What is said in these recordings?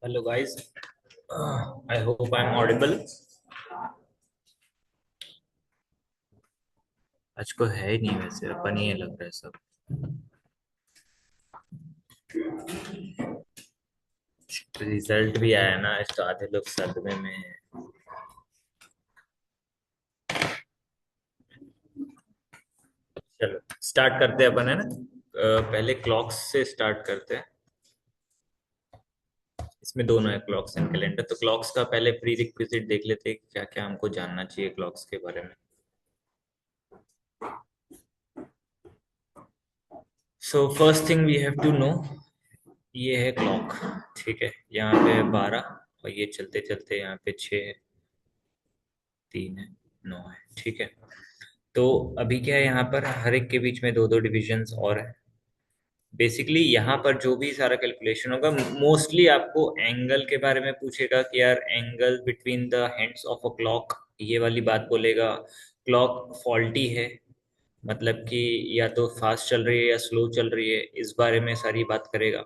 Hello guys, I hope I'm audible. आज को है ही नहीं वैसे अपन ही लग रहा है सब। रिजल्ट भी आया ना, आज तो आधे लोग सदमे में हैं। चलो स्टार्ट करते हैं अपन, है ना। पहले क्लॉक्स से स्टार्ट करते हैं। इसमें दोनों है, क्लॉक्स एंड कैलेंडर। तो क्लॉक्स का पहले प्री रिक्विजिट देख लेते हैं, क्या क्या हमको जानना चाहिए क्लॉक्स के बारे में। So first thing we have to know, ये है क्लॉक। ठीक है, यहाँ पे है 12 और ये चलते चलते यहाँ पे 6 है, 3 है, 9 है। ठीक है, तो अभी क्या है, यहाँ पर हर एक के बीच में दो दो डिविजन्स और है। बेसिकली यहाँ पर जो भी सारा कैलकुलेशन होगा, मोस्टली आपको एंगल के बारे में पूछेगा कि यार angle between the hands of a clock, ये वाली बात बोलेगा। क्लॉक फॉल्टी है, मतलब कि या तो फास्ट चल रही है या स्लो चल रही है, इस बारे में सारी बात करेगा,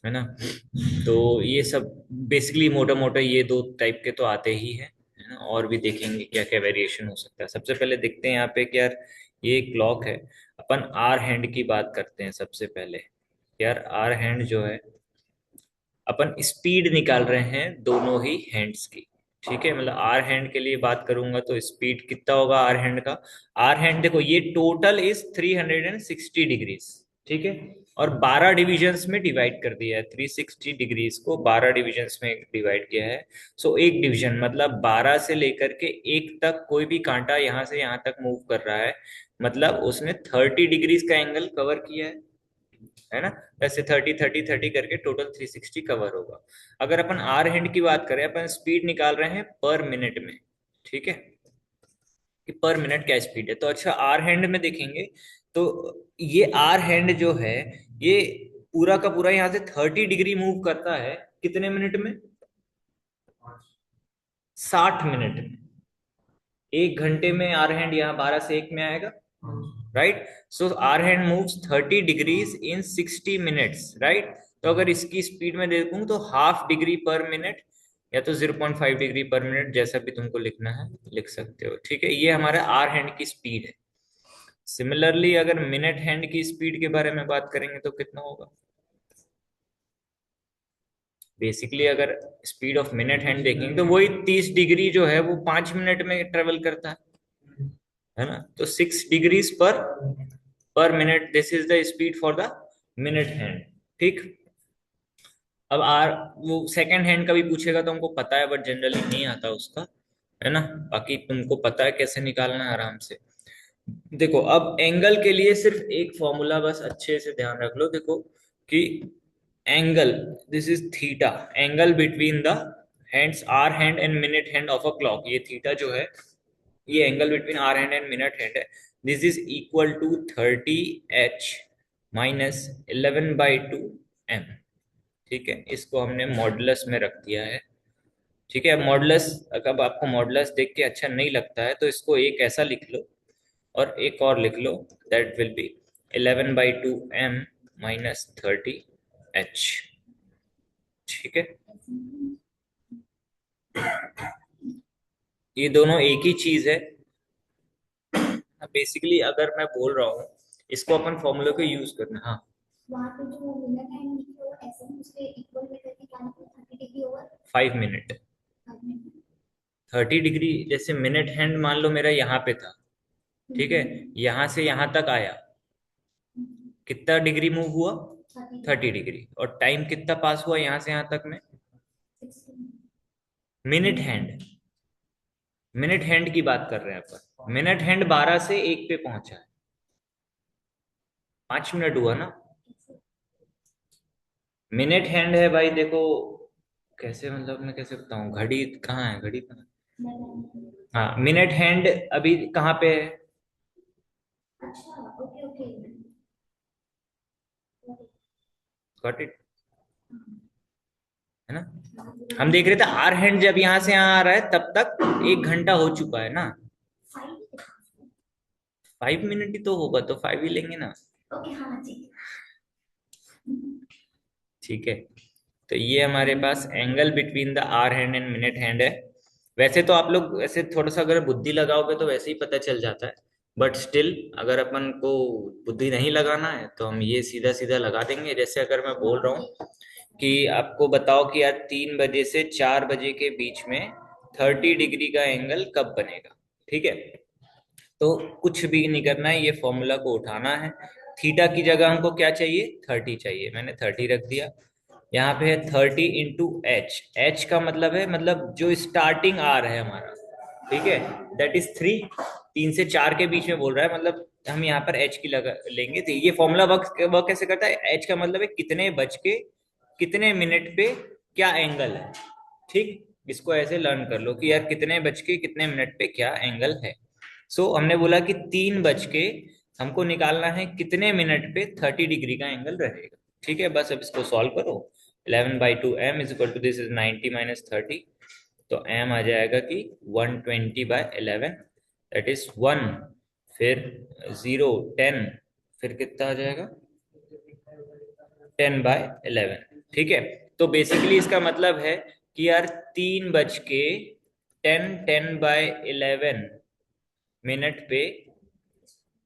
है ना। तो ये सब बेसिकली मोटा मोटा ये दो टाइप के तो आते ही है ना। और भी देखेंगे क्या क्या वेरिएशन हो सकता है। सबसे पहले देखते हैं यहाँ पे कि यार ये क्लॉक है। अपन आर हैंड की बात करते हैं सबसे पहले। यार आर हैंड जो है, अपन स्पीड निकाल रहे हैं दोनों ही हैंड्स की। ठीक है, मतलब आर हैंड के लिए बात करूंगा तो स्पीड कितना होगा आर हैंड का। आर हैंड देखो, ये टोटल इज 360 डिग्रीज। ठीक है, और 12 डिविजन्स में डिवाइड कर दिया है। 360 डिग्रीज को 12 डिविजन्स में डिवाइड किया है। सो एक डिवीजन मतलब 12 से लेकर के एक तक कोई भी कांटा यहाँ से यहाँ तक मूव कर रहा है, मतलब उसने 30 डिग्रीज का एंगल कवर किया है ना। वैसे 30 30 30 करके टोटल 360 कवर होगा। अगर अपन आर हैंड की बात करें, अपन स्पीड निकाल रहे हैं पर मिनट में। ठीक है, कि पर मिनट क्या स्पीड है। तो अच्छा, आर हैंड में देखेंगे तो ये आर हैंड जो है, ये पूरा का पूरा यहाँ से 30 डिग्री मूव करता है कितने मिनट में? 60 मिनट में। एक घंटे में आर हैंड यहाँ 12 से 1 में आएगा, राइट। So our hand moves 30 degrees in 60 minutes, right. तो अगर इसकी स्पीड में देखूं तो हाफ डिग्री पर मिनट या तो 0.5 डिग्री पर मिनट, जैसा भी तुमको लिखना है लिख सकते हो। ठीक है, ये हमारा आर हैंड की स्पीड है। सिमिलरली अगर मिनट हैंड की स्पीड के बारे में बात करेंगे तो कितना होगा। बेसिकली अगर स्पीड ऑफ मिनट हैंड देखेंगे तो वही 30 डिग्री जो है वो 5 मिनट में ट्रेवल करता है ना। तो 6 डिग्रीज पर minute, this is the speed for the minute hand. ठीक। अब आर वो सेकंड हैंड का भी पूछेगा तो हमको पता है, बट जनरली नहीं आता उसका, है ना। बाकी तुमको पता है कैसे निकालना है आराम से। देखो, अब एंगल के लिए सिर्फ एक फॉर्मूला बस अच्छे से ध्यान रख लो। देखो कि angle, this is theta, angle between the hands hour hand and minute hand of a clock. ये थीटा जो है, ये angle between hour hand and minute hand है। This is equal to 30 H minus 11/2 M। ठीक है, इसको हमने modulus में रख दिया है। ठीक है, मॉडुलस, अगर आपको मॉडुलस देख के अच्छा नहीं लगता है तो इसको एक ऐसा लिख लो और एक और लिख लो, that will be 11/2 M minus 30 H। ठीक है, ये दोनों एक ही चीज है। बेसिकली अगर मैं बोल रहा हूँ, इसको अपन फॉर्मूले को यूज करना। हाँ, वहाँ पे जो मिनट टाइम लिखे हो ऐसे ही उसके इक्वल में करके क्या लिखो, 30 डिग्री ओवर 5 मिनट। 30 डिग्री, जैसे मिनट हैंड मान लो मेरा यहाँ पे था, ठीक है, यहाँ से यहाँ तक आया, कितना डिग्री मूव हुआ? 30 डिग्री। और टाइम कितना पास हुआ यहाँ से यहाँ तक में? मिनट हैंड, मिनट हैंड की बात कर रहे हैं अपन। मिनट हैंड 12 से 1 पे पहुंचा है, 5 मिनट हुआ ना। मिनट हैंड है भाई, देखो कैसे, मतलब मैं कैसे बताऊं, घड़ी कहाँ है, घड़ी कहाँ है? हाँ, मिनट हैंड अभी कहाँ पे है? अच्छा, ओके ओके, गॉट इट, है ना। हम देख रहे थे आर हैंड जब यहाँ से यहाँ आ रहा है तब तक 1 घंटा हो चुका है ना। 5 मिनट ही तो होगा, तो 5 ही लेंगे ना। ओके, हाँ ठीक। ठीक है, तो ये हमारे पास angle between the hour hand and minute hand है। वैसे तो आप लोग ऐसे थोड़ा सा अगर बुद्धि लगाओगे तो वैसे ही पता चल जाता है, बट स्टिल अगर अपन को बुद्धि नहीं लगाना है तो हम ये सीधा सीधा लगा देंगे। जैसे अगर मैं बोल रहा हूँ कि आपको बताओ कि यार 3 बजे से 4 बजे के बीच में 30 डिग्री का एंगल कब बनेगा। ठीक है, तो कुछ भी नहीं करना है, ये फॉर्मूला को उठाना है। थीटा की जगह हमको क्या चाहिए, 30 चाहिए, मैंने 30 रख दिया। यहाँ पे है 30 × एच का मतलब है, मतलब जो स्टार्टिंग आर है हमारा, ठीक है, दैट इज 3। 3 से 4 के बीच में बोल रहा है, मतलब हम यहाँ पर एच की लगा लेंगे। तो ये फॉर्मूला वर्क वर्क कैसे करता है, एच का मतलब है कितने बज के कितने मिनट पे क्या एंगल है। ठीक, इसको ऐसे लर्न कर लो कि यार कितने बज के कितने मिनट पे क्या एंगल है। हमने बोला कि 3 बज के हमको निकालना है कितने मिनट पे 30 डिग्री का एंगल रहेगा। ठीक है, बस अब इसको सॉल्व करो। 11/2m is equal to this is 90 minus 30। तो m आ जाएगा कि 120/11, दैट इज 1, फिर 0, 10, फिर कितना आ जाएगा 10/11। ठीक है, तो बेसिकली इसका मतलब है कि यार 3 बज के 10 10/11 मिनट पे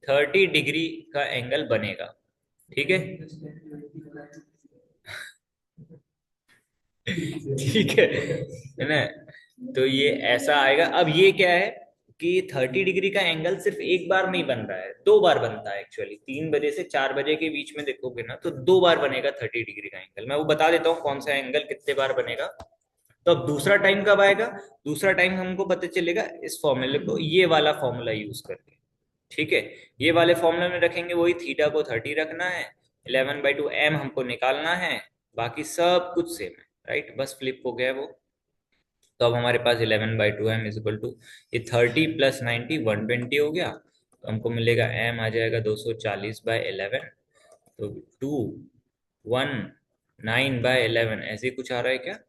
30 डिग्री का एंगल बनेगा। ठीक है, ठीक है ना। तो ये ऐसा आएगा। अब ये क्या है कि 30 डिग्री का एंगल सिर्फ एक बार नहीं बन रहा है, 2 बार बनता है एक्चुअली। 3 बजे से 4 बजे के बीच में देखोगे ना तो 2 बार बनेगा 30 डिग्री का एंगल। मैं वो बता देता हूँ कौन सा एंगल कितने बार बनेगा। तो अब दूसरा टाइम कब आएगा, दूसरा टाइम हमको पता चलेगा इस फॉर्मूले को, ये वाला फॉर्मूला यूज करके। ठीक है, ये वाले फॉर्मूले में रखेंगे, वही थीटा को 30 रखना है, 11/2m हमको निकालना है, बाकी सब कुछ सेम है। राइट, बस फ्लिप हो गया वो। तो अब हमारे पास 11/2m इज इक्वल टू, ये 30 + 90 120 हो गया। तो हमको मिलेगा m आ जाएगा 240/11। तो 219/11 ऐसे ही कुछ आ रहा है क्या।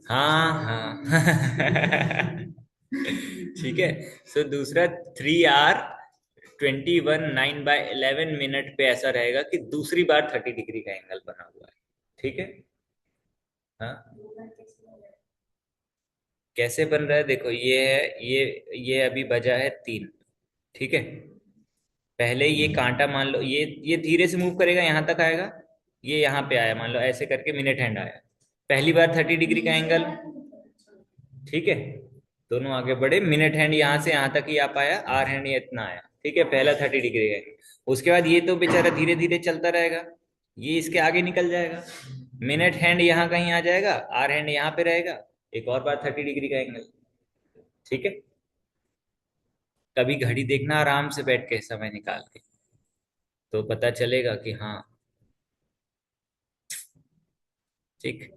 हाँ हाँ ठीक है। दूसरा 3 hour 21 9/11 पे ऐसा रहेगा कि दूसरी बार 30 डिग्री का एंगल बना हुआ है। ठीक है, हाँ, कैसे बन रहा है देखो, ये है ये अभी बजा है 3। ठीक है, पहले ये कांटा मान लो, ये धीरे से मूव करेगा, यहां तक आएगा, ये यहाँ पे आया, मान लो ऐसे करके मिनट हैंड आया, पहली बार 30 डिग्री का एंगल। ठीक है, दोनों आगे बढ़े, मिनट हैंड यहाँ से यहाँ तक ही आ पाया, आर हैंड ये इतना आया। ठीक है, पहला 30 डिग्री है। उसके बाद ये तो बेचारा धीरे धीरे चलता रहेगा, ये इसके आगे निकल जाएगा, मिनट हैंड यहाँ कहीं आ जाएगा, आर हैंड यहाँ पे रहेगा, एक और बार 30 डिग्री का एंगल। ठीक है, कभी घड़ी देखना आराम से बैठ के समय निकाल के, तो पता चलेगा कि हाँ। ठीक,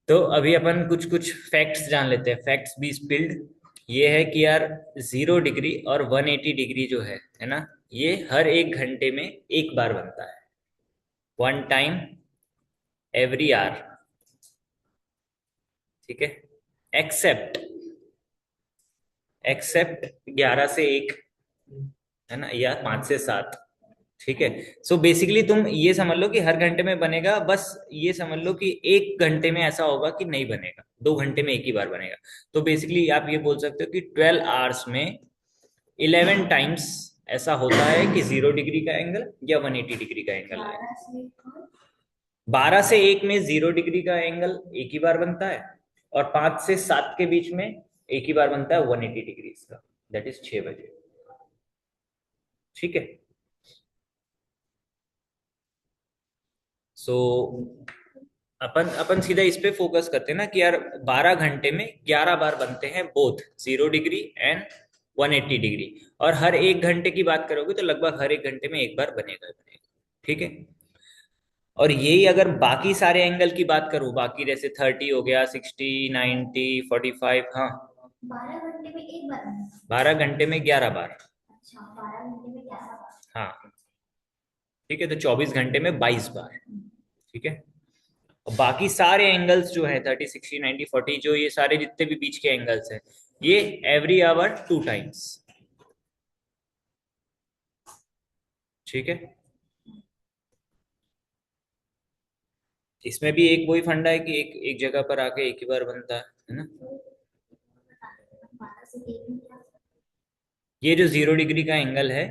तो अभी अपन कुछ कुछ फैक्ट्स जान लेते हैं, फैक्ट्स बी स्पिल्ड। ये है कि यार 0 डिग्री और 180 डिग्री जो है ना, ये हर 1 घंटे में एक बार बनता है, 1 टाइम एवरी आवर। ठीक है, एक्सेप्ट एक्सेप्ट 11 से 1, है ना, या 5 से 7। ठीक है, बेसिकली तुम ये समझ लो कि हर घंटे में बनेगा, बस ये समझ लो कि 1 घंटे में ऐसा होगा कि नहीं बनेगा, 2 घंटे में एक ही बार बनेगा। तो बेसिकली आप ये बोल सकते हो कि 12 आवर्स में 11 टाइम्स ऐसा होता है कि 0 डिग्री का एंगल या 180 डिग्री का एंगल है। 12 से 1 में 0 डिग्री का एंगल एक ही बार बनता है, और 5 से 7 के बीच में एक ही बार बनता है 180 डिग्री का, दैट इज 6 बजे। ठीक है, सो अपन अपन सीधा इस पे फोकस करते हैं ना कि यार 12 घंटे में 11 बार बनते हैं, बोथ 0 डिग्री एंड 180 डिग्री। और हर 1 घंटे की बात करोगे तो लगभग हर 1 घंटे में एक बार बनेगा ही बनेगा। ठीक है, और यही अगर बाकी सारे एंगल की बात करूं, बाकी जैसे 30 हो गया, 60 90 45, हाँ 12 घंटे में 11 बार। अच्छा, 12 घंटे में 11 बार, हाँ। ठीक है, तो 24 घंटे में 22 बार। ठीक है, और बाकी सारे एंगल्स जो है 30 60 90 40, जो ये सारे जितने भी बीच के एंगल्स हैं, ये एवरी आवर 2 टाइम्स। ठीक है, इसमें भी एक वही फंडा है कि एक एक जगह पर आके एक ही बार बनता है ना। ये जो 0 डिग्री का एंगल है,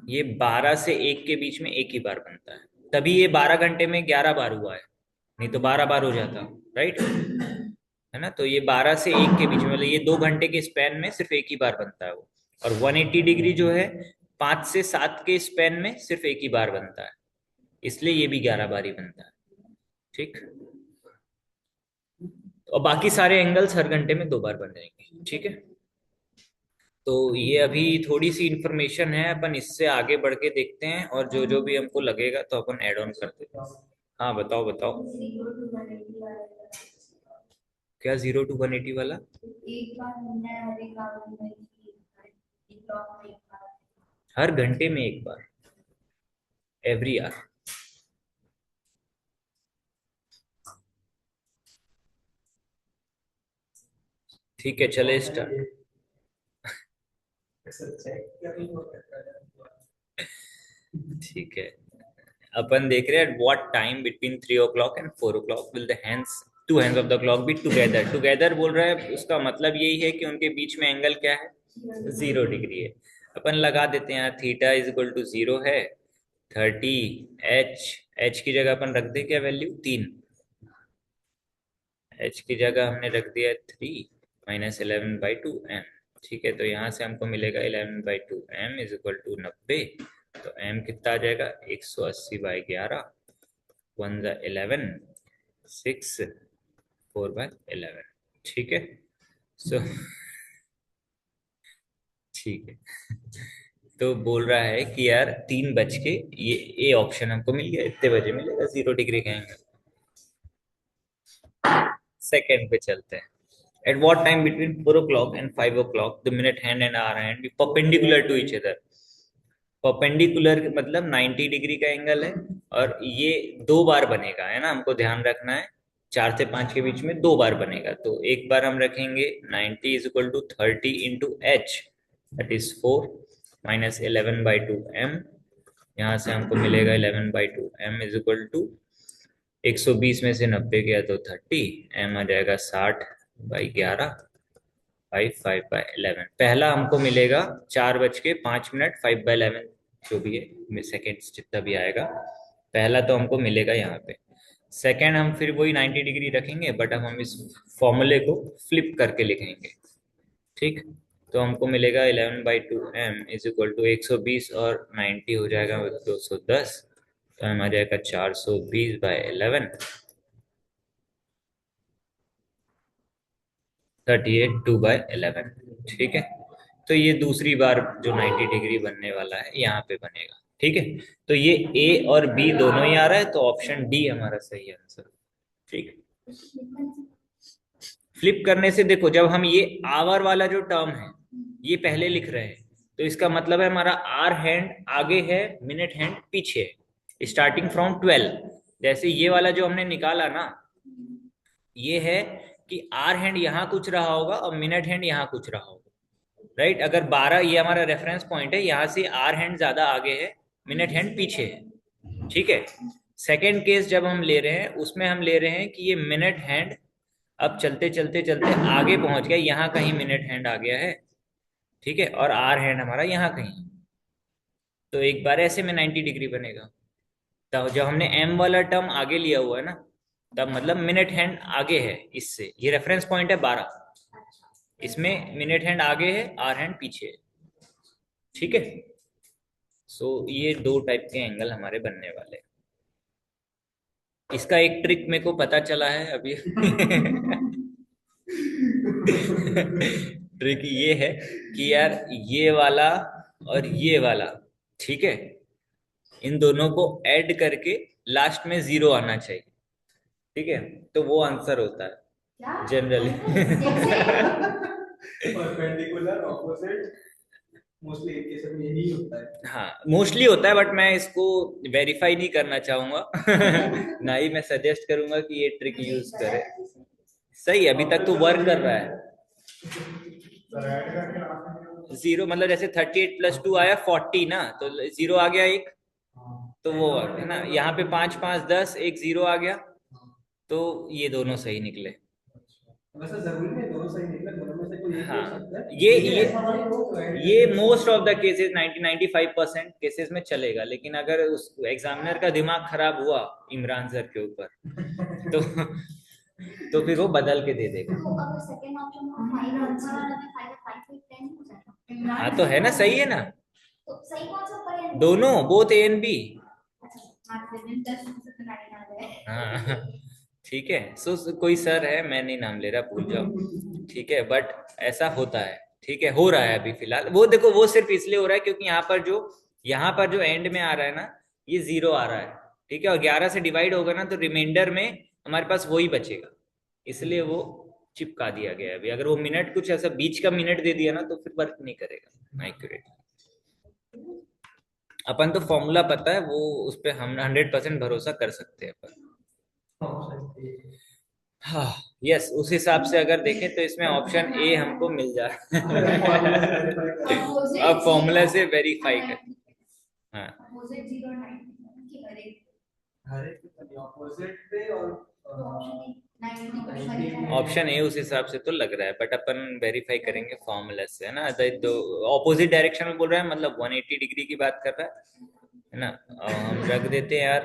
ये 12 से 1 के बीच में एक ही बार बनता है, तभी ये 12 घंटे में 11 बार हुआ है, नहीं तो 12 बार हो जाता। राइट, है ना। तो ये 12 से 1 के बीच में, मतलब ये 2 घंटे के स्पैन में सिर्फ एक ही बार बनता है वो। और 180 डिग्री जो है 5 से 7 के स्पैन में सिर्फ एक ही बार बनता है, इसलिए ये भी 11 बार ही बनता है। ठीक। और बाकी सारे एंगल्स हर घंटे में 2 बार बन जाएंगे। ठीक है। तो ये अभी थोड़ी सी इंफॉर्मेशन है, अपन इससे आगे बढ़ के देखते हैं, और जो जो भी हमको लगेगा तो अपन ऐड ऑन कर देते हैं। हाँ बताओ बताओ। क्या 0 to 180 वाला? एक बार होना है हर एक आवर में, एक ब्लॉक में एक बार, हर घंटे में एक बार, एवरी आवर। ठीक है, चले स्टार्ट। ठीक है, अपन देख रहे हैं what time between 3 o'clock and 4 o'clock will the hands, two hands of the clock be together. Together बोल रहा है, उसका मतलब यही है कि उनके बीच में एंगल क्या है, 0 डिग्री है। अपन लगा देते हैं यहाँ, थीटा इज इक्वल टू 0 है, 30 एच, एच की जगह अपन रख दे क्या वैल्यू, 3। एच की जगह हमने रख दिया 3, -11/2 m। ठीक है, तो यहाँ से हमको मिलेगा 11/2 m इज इक्वल टू 90। तो m कितना आ जाएगा, 180/11, 1 11, 6, 4/11। ठीक है। सो ठीक है। तो बोल रहा है कि यार 3 बज के, ये ऑप्शन हमको मिल गया, इतने बजे मिलेगा 0 डिग्री का एंगल। सेकंड पे चलते हैं। At what time between 4 o'clock and 5 o'clock the minute hand and hour hand be perpendicular to each other? Perpendicular मतलब 90 डिग्री का एंगल है, और ये 2 बार बनेगा, है ना, हमको ध्यान रखना है। 4 से 5 के बीच में 2 बार बनेगा, तो एक बार हम रखेंगे 90 is equal to 30 × h, that is 4, -11/2 m। यहाँ से हमको मिलेगा 11/2 m इज इक्वल टू 120 में से 90 गया तो 30, m आ जाएगा 60/11, 5/11। पहला हमको मिलेगा 4 बज के 5 मिनट, 5/11 जो भी है सेकेंड्स जितना भी आएगा, पहला तो हमको मिलेगा यहाँ पे। सेकेंड हम फिर वही 90 डिग्री रखेंगे, बट अब हम इस फॉर्मूले को फ्लिप करके लिखेंगे। ठीक। तो हमको मिलेगा 11/2 m इज इक्वल टू 120, और 90 हो जाएगा 210, तो हम आ जाएगा 420/11, 38/2/11। ठीक है। तो ये दूसरी बार जो 90 डिग्री बनने वाला है यहाँ पे बनेगा। ठीक है। तो ये ए और बी दोनों ही आ रहा है, तो ऑप्शन डी हमारा सही आंसर। ठीक। फ्लिप करने से देखो, जब हम ये आवर वाला जो टर्म है ये पहले लिख रहे हैं, तो इसका मतलब है हमारा आर हैंड आगे है, मिनट हैंड पीछे है, स्टार्टिंग फ्रॉम 12। जैसे ये वाला जो हमने निकाला ना, ये है कि आर हैंड यहाँ कुछ रहा होगा और मिनट हैंड यहाँ कुछ रहा होगा। राइट, अगर 12 ये हमारा रेफरेंस पॉइंट है, यहाँ से आर हैंड ज्यादा आगे है, मिनट हैंड पीछे है। ठीक है। सेकेंड केस जब हम ले रहे हैं, उसमें हम ले रहे हैं कि ये मिनट हैंड अब चलते चलते चलते आगे पहुंच गया, यहाँ कहीं मिनट हैंड आ गया है। ठीक है, और आर हैंड हमारा यहाँ कहीं, तो एक बार ऐसे में 90 डिग्री बनेगा। तो जब हमने एम वाला टर्म आगे लिया हुआ है ना, तब मतलब मिनट हैंड आगे है इससे, ये रेफरेंस पॉइंट है 12, इसमें मिनट हैंड आगे है, आर हैंड पीछे है। ठीक है। सो ये 2 टाइप के एंगल हमारे बनने वाले हैं। इसका एक ट्रिक मेरे को पता चला है अभी। ट्रिक ये है कि यार ये वाला और ये वाला, ठीक है, इन दोनों को ऐड करके लास्ट में 0 आना चाहिए। ठीक है, तो वो आंसर होता है जनरली। परपेंडिकुलर ऑपोजिट, मोस्टली एक केस में यही होता है। हाँ, मोस्टली होता है, बट मैं इसको वेरीफाई नहीं करना चाहूंगा। ना ही मैं सजेस्ट करूंगा कि ये ट्रिक यूज करे। सही, अभी तक तो वर्क कर रहा है। 0 मतलब जैसे 38 + 2 आया 40 ना, तो 0 आ गया एक, तो वो है ना, यहाँ पे 5 5 10, एक 0 आ गया, तो ये दोनों सही निकले। वैसे जरूरी नहीं दोनों सही निकले, दोनों में से कोई एक भी हो हाँ, सकता है, ये लेकिन ये ऐसा भाई हो तो ऐड ये करके मोस्ट सकते ऑफ हैं। द केसेस 90-95% केसेस में चलेगा, लेकिन अगर उस एग्जामिनर का दिमाग खराब हुआ इमरान सर के ऊपर, तो तो फिर वो बदल के दे देगा। तो अगर सेकंड ऑप्शन में 5 आंसर आ रहा है, 5 5 5 10 हो जाएगा। हाँ तो है ना, सही है ना, तो सही कौन सा ऊपर है? दोनों, बोथ ए एंड बी। अच्छा, हाँ, फिर 10 में से तो 9 आ जाए। हाँ ठीक है। कोई सर है, मैं नहीं नाम ले रहा, भूल जाओ। ठीक है, बट ऐसा होता है। ठीक है, हो रहा है अभी फिलहाल, वो देखो वो सिर्फ इसलिए हो रहा है क्योंकि यहाँ पर जो एंड में आ रहा है ना, ये 0 आ रहा है। ठीक है, और 11 से डिवाइड होगा ना, तो रिमाइंडर में हमारे पास वही बचेगा, इसलिए वो चिपका दिया गया है। अभी अगर वो मिनट कुछ ऐसा बीच का मिनट दे दिया ना, तो फिर वर्क नहीं करेगा एक्यूरेट। अपन तो फॉर्मूला पता है, वो उस पर हम 100% भरोसा कर सकते हैं अपन। हाँ, यस, उस हिसाब से अगर देखें तो इसमें ऑप्शन ए हमको मिल जा फॉर्मूला से वेरीफाई कर। अब फॉर्मूला से वेरीफाई कर। हाँ, अपोजिट 0 और 90 की हर एक, हर एक ऑपोजिट पे और तो ऑप्शन 90 कुछ फर्क है। ऑप्शन ए उस हिसाब से तो लग रहा है, बट अपन वेरीफाई करेंगे फॉर्मूला से, है ना। तो ऑपोजिट डायरेक्शन में बोल रहा है, मतलब 180 डिग्री की बात कर रहा है ना। हम रख देते हैं यार,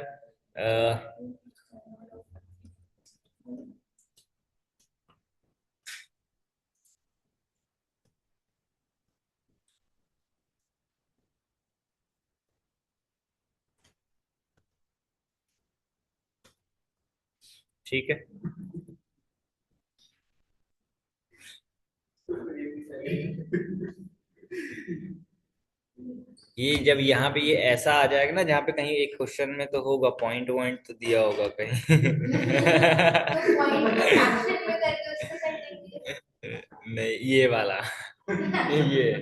ठीक है। ये जब यहाँ पे ये ऐसा आ जाएगा ना, जहाँ पे कहीं एक क्वेश्चन में तो होगा पॉइंट वॉइंट तो दिया होगा कहीं। तो पॉइंट को फ्रैक्शन में करके उसको कर देंगे। नहीं, ये वाला, ये,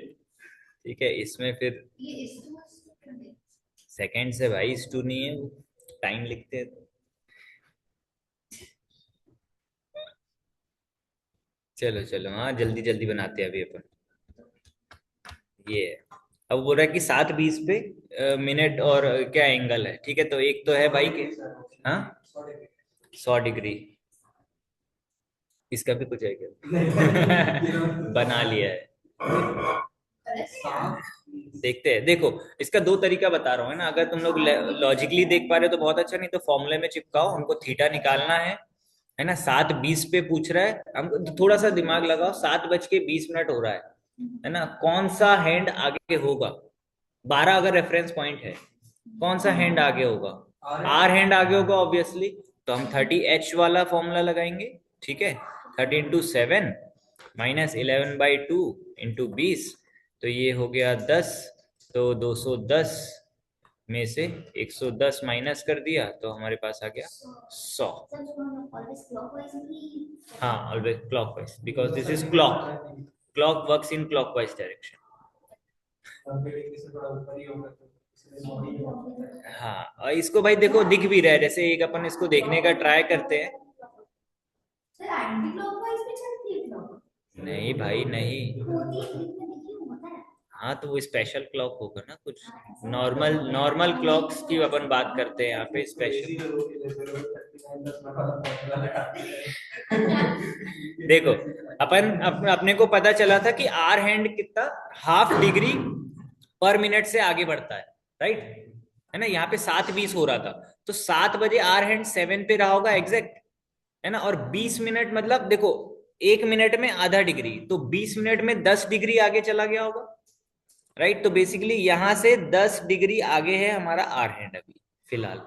ठीक है, इसमें फिर ये इस टू कर दे। सेकंड से भाई, इस टू नहीं है, वो टाइम लिखते हैं तो। चलो चलो, हाँ जल्दी जल्दी बनाते हैं अभी अपन। ये है। अब बोल रहा है कि 7:20 पे मिनट और क्या एंगल है। ठीक है, तो एक तो है भाई के, हाँ, 100 डिग्री। इसका भी कुछ है क्या? बना लिया है। देखते हैं, देखो, इसका दो तरीका बता रहा हूँ, है ना। अगर तुम लोग लॉजिकली देख पा रहे हो तो बहुत अच्छा, नहीं तो फॉर्मूले में चिपकाओ, हमको थीटा निकालना है ना। 7:20 पे पूछ रहा है हमको, तो थोड़ा सा दिमाग लगाओ, 7:20 हो रहा है ना। कौन सा हैंड आगे होगा? 12 अगर रेफरेंस पॉइंट है, कौन सा हैंड आगे होगा? आर हैंड आगे होगा ऑब्वियसली। तो हम 30H वाला फॉर्मूला लगाएंगे। ठीक है, 30 × 7 -11/2 × 20, तो ये हो गया 10। तो 210 में से 110 माइनस कर दिया, तो हमारे पास आ गया 100। सर जो हम ऑलवेज क्लॉकवाइज ही। हाँ, always clockwise, because this is clock. Clock works in clockwise direction. थोड़ा ऊपर ही होगा तो इसलिए बॉडी हाँ, और इसको भाई देखो दिख भी रहा है, जैसे एक अपन इसको देखने का ट्राई करते हैं। सर एंटी क्लॉकवाइज भी चलती है क्लॉक? नहीं भाई नहीं। होती है, लेकिन देखिए होता है। हाँ, तो वो स्पेशल क्लॉक होगा ना कुछ। नॉर्मल नॉर्मल क्लॉक्स की अपन बात करते हैं यहाँ पे, स्पेशल। देखो, अपने को पता चला था कि आर हैंड कितना, ½ डिग्री पर मिनट से आगे बढ़ता है, राइट, है ना। यहाँ पे 7:20 हो रहा था, तो 7 बजे आर हैंड 7 पे रहा होगा एग्जैक्ट, है ना। और 20 मिनट मतलब देखो, 1 मिनट में ½ डिग्री, तो 20 मिनट में 10 डिग्री आगे चला गया होगा, राइट। तो बेसिकली यहां से 10 डिग्री आगे है हमारा आर हैंड अभी फिलहाल,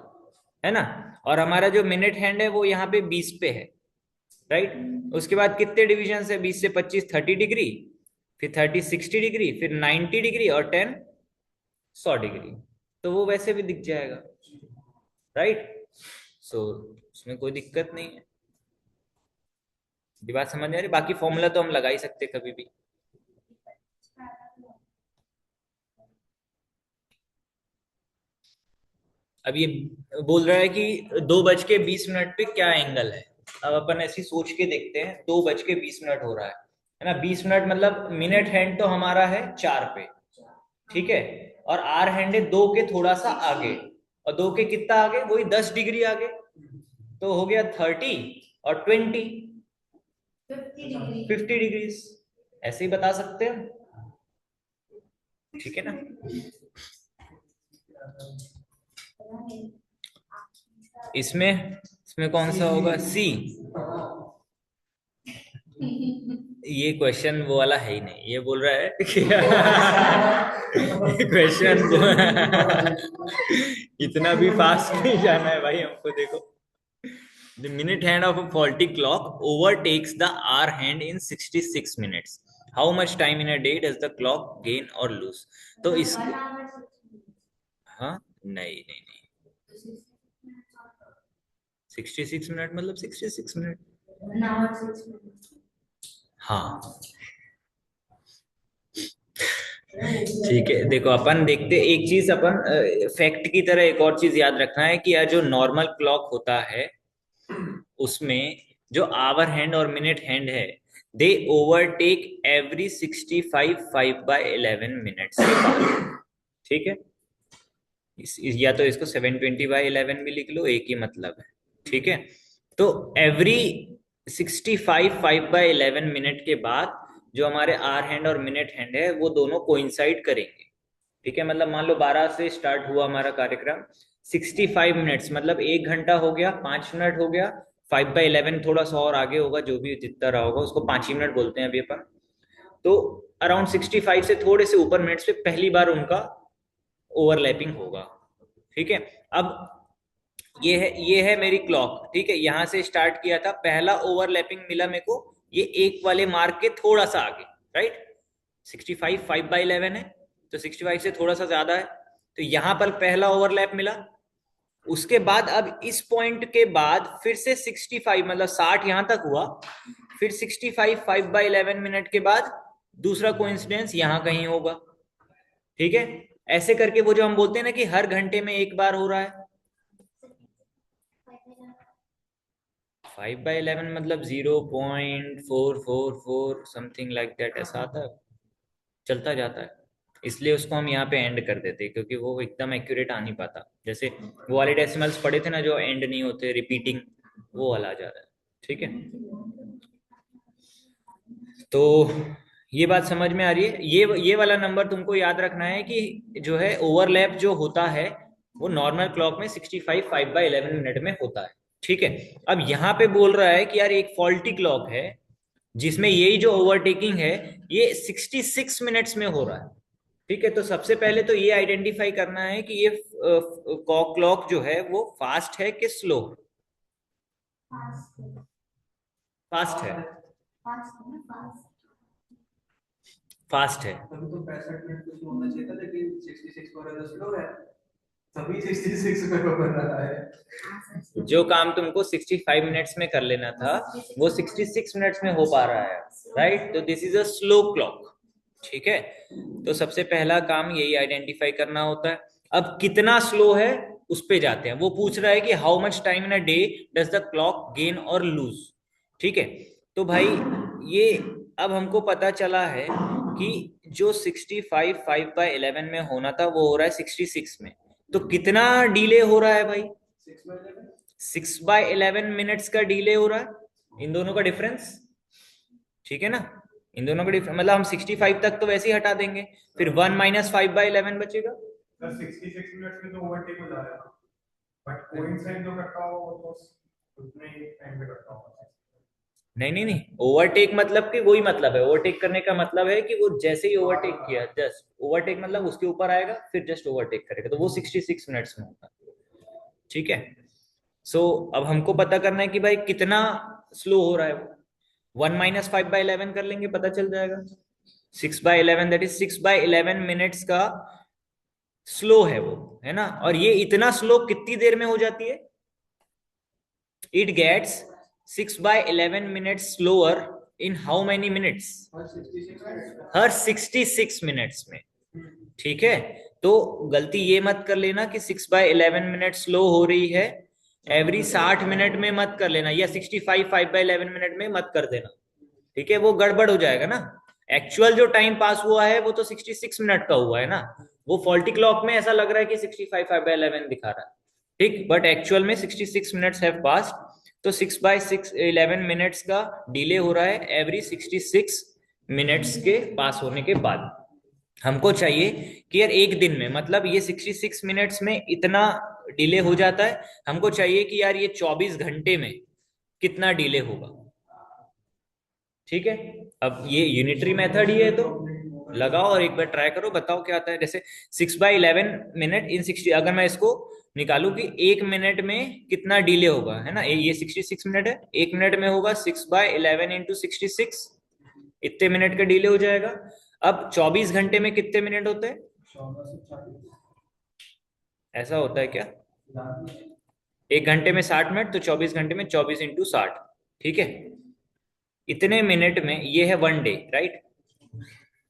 है ना। और हमारा जो मिनट हैंड है वो यहाँ पे 20 पे है, राइट। उसके बाद कितने डिविजन है? 20 से 25 30 डिग्री, फिर 30 60 डिग्री, फिर 90 डिग्री, और 10 100 डिग्री। तो वो वैसे भी दिख जाएगा, राइट। सो उसमें कोई दिक्कत नहीं है। ये बात समझ आ रही? बाकी फॉर्मूला तो हम लगा ही सकते कभी भी। अब ये बोल रहा है कि 2:20 पे क्या एंगल है। अब अपन ऐसी सोच के देखते हैं, 2:20 हो रहा है ना। 20 मिनट मतलब मिनट हैंड तो हमारा है 4 पे, ठीक है, और आर हैंड है 2 के थोड़ा सा आगे, और 2 के कितना आगे? वही 10 डिग्री आगे, तो हो गया 30 और 20 50 डिग्री। 50 डिग्रीज, ऐसे ही बता सकते हैं, ठीक है ना। इसमें इसमें कौन सा होगा, सी। ये क्वेश्चन वो वाला है ही नहीं, ये बोल रहा है कि ये क्वेश्चन इतना भी फास्ट नहीं जाना है भाई हमको। देखो, the minute hand of a faulty clock overtakes the hour hand in 66 minutes. How much time in a day does the clock gain or lose? तो इस, 1 hour हाँ, नहीं नहीं नहीं, 66 मिनट मतलब 66 मिनट। 1 hour 6 minutes। हाँ, ठीक है। देखो अपन देखते एक चीज, अपन फैक्ट की तरह एक और चीज याद रखना है कि यार जो नॉर्मल क्लॉक होता है उसमें जो आवर हैंड और मिनट हैंड है, दे ओवरटेक एवरी 65 5/11 मिनट्स के बाद, ठीक है। या तो इसको 720/11 भी लिख लो, एक ही मतलब है, ठीक है। तो एवरी 65 5/11 मिनट के बाद जो हमारे आर हैंड और मिनट हैंड है वो दोनों कोइंसाइड करेंगे, ठीक है। मतलब मान लो 12 से स्टार्ट हुआ हमारा कार्यक्रम, 65 मिनट्स मतलब 1 घंटा हो गया, 5 मिनट हो गया, 5/11 थोड़ा सा और आगे होगा, जो भी जितना रहा होगा उसको 5 ही मिनट बोलते हैं अभी अपन। तो अराउंड 65 से थोड़े से ऊपर मिनट्स पे पहली बार उनका ओवरलैपिंग होगा, ठीक है। अब ये है मेरी क्लॉक, ठीक है। यहां से स्टार्ट किया था, पहला ओवरलैपिंग मिला मेरे को ये एक वाले मार्क के थोड़ा सा आगे, राइट। 65 5/11 है, तो 65 से थोड़ा सा ज्यादा है, तो यहां पर पहला ओवरलैप मिला। उसके बाद अब इस पॉइंट के बाद फिर से 65 मतलब 60 यहां तक हुआ, फिर 65 5/11 मिनट के बाद दूसरा कोइंसिडेंस यहां कहीं होगा, ठीक है। ऐसे करके वो जो हम बोलते हैं ना कि हर घंटे में एक बार हो रहा है। 5/11 मतलब 0.444 समथिंग लाइक दैट, ऐसा आता है, चलता जाता है। इसलिए उसको हम यहाँ पे एंड कर देते हैं, क्योंकि वो एकदम एक्यूरेट आ नहीं पाता। जैसे वो वाले डेसिमल्स पढ़े थे ना जो एंड नहीं होते, रिपीटिंग, वो वाला आ जा रहा है, ठीक है। तो ये बात समझ में आ रही है। ये वाला नंबर तुमको याद रखना है कि जो है ओवरलैप जो होता है वो नॉर्मल क्लॉक में 65 5/11 मिनट में होता है, ठीक है। अब यहाँ पे बोल रहा है कि यार एक फॉल्टी क्लॉक है जिसमें यही जो ओवरटेकिंग है ये 66 मिनट्स में हो रहा है, ठीक है। तो सबसे पहले तो ये आइडेंटिफाई करना है कि ये क्लॉक जो है वो फास्ट है कि स्लो। फास्ट। फास्ट है, फास्ट है ना, फास्ट। फास्ट है। तभी तो 65 मिनट कुछ होना चाहिए था, लेकिन 66 पर है, स्लो है, तभी 66 में हो रहा है। जो काम तुमको 65 मिनट्स में कर लेना था वो 66 मिनट्स में हो पा रहा है, राइट। तो this is a slow clock, ठीक है। तो सबसे पहला काम यही आइडेंटिफाई करना होता है। अब कितना स्लो है उस पे जाते हैं। वो पूछ रहा है कि how much time in a day does the clock gain और लूज, ठीक है। तो भाई ये अब हमको पता चला है कि जो 65 5/11 में होना था वो हो रहा है 66 में। तो कितना डिले हो रहा है भाई, 6/11 मिनट्स का डिले हो रहा है, इन दोनों का डिफरेंस, ठीक है ना। इन दोनों का डिफरेंस मतलब हम 65 तक तो वैसे ही हटा देंगे, फिर 1 - 5/11 बचेगा। सर 66 मिनट्स में तो ओवरटेक हो जा रहा है, बट कोइंसाइड जो करता हो वो तो उतने ही टाइम पे करता होगा। नहीं नहीं नहीं, ओवरटेक मतलब कि वही मतलब है, ओवरटेक करने का मतलब है कि वो जैसे ही ओवरटेक किया, जस्ट ओवरटेक मतलब उसके ऊपर आएगा फिर जस्ट ओवरटेक करेगा, तो वो 66 मिनट्स में होता है, ठीक है। सो अब हमको पता करना है कि भाई कितना स्लो हो रहा है वो। 1 - 5/11 कर लेंगे, पता चल जाएगा। 6/11 दैट इज 6/11 मिनट्स का स्लो है वो, है ना। और ये इतना स्लो कितनी देर में हो जाती है, it gets 6/11 minutes slower in how many minutes, हर 66 मिनट्स में, ठीक है। तो गलती ये मत कर लेना कि 6/11 मिनट स्लो हो रही है एवरी 60 मिनट में, मत कर लेना, या 65 5/11 मिनट में मत कर देना, ठीक है। वो गड़बड़ हो जाएगा ना। एक्चुअल जो टाइम पास हुआ है वो तो 66 मिनट का हुआ है ना। वो फॉल्टी क्लॉक में ऐसा लग रहा है कि 65 5/11 दिखा रहा है, ठीक, बट एक्चुअल में 66 मिनट्स हैव पास्ड तो 6/11 मिनट्स का डिले हो रहा है एवरी 66 मिनट्स के पास होने के बाद। हमको चाहिए कि यार एक दिन में, मतलब ये 66 मिनट्स में इतना डिले हो जाता है, हमको चाहिए कि यार ये 24 घंटे में कितना डिले होगा। ठीक है, अब ये यूनिटरी मेथड ही है, तो लगाओ और एक बार ट्राई करो, बताओ क्या आता है। जैसे 6/11 मिनट इन 60, अगर मैं इसको निकालू कि 1 मिनट में कितना डिले होगा, है ना, ये 66 मिनट है, 1 मिनट में होगा 6/11 × 66, इतने मिनट का डिले हो जाएगा। अब 24 घंटे में कितने मिनट होते हैं, 1440। ऐसा होता है क्या? याद नहीं है। 1 घंटे में 60 मिनट, तो 24 घंटे में 24 × 60। ठीक है, इतने मिनट में ये है 1 डे, राइट।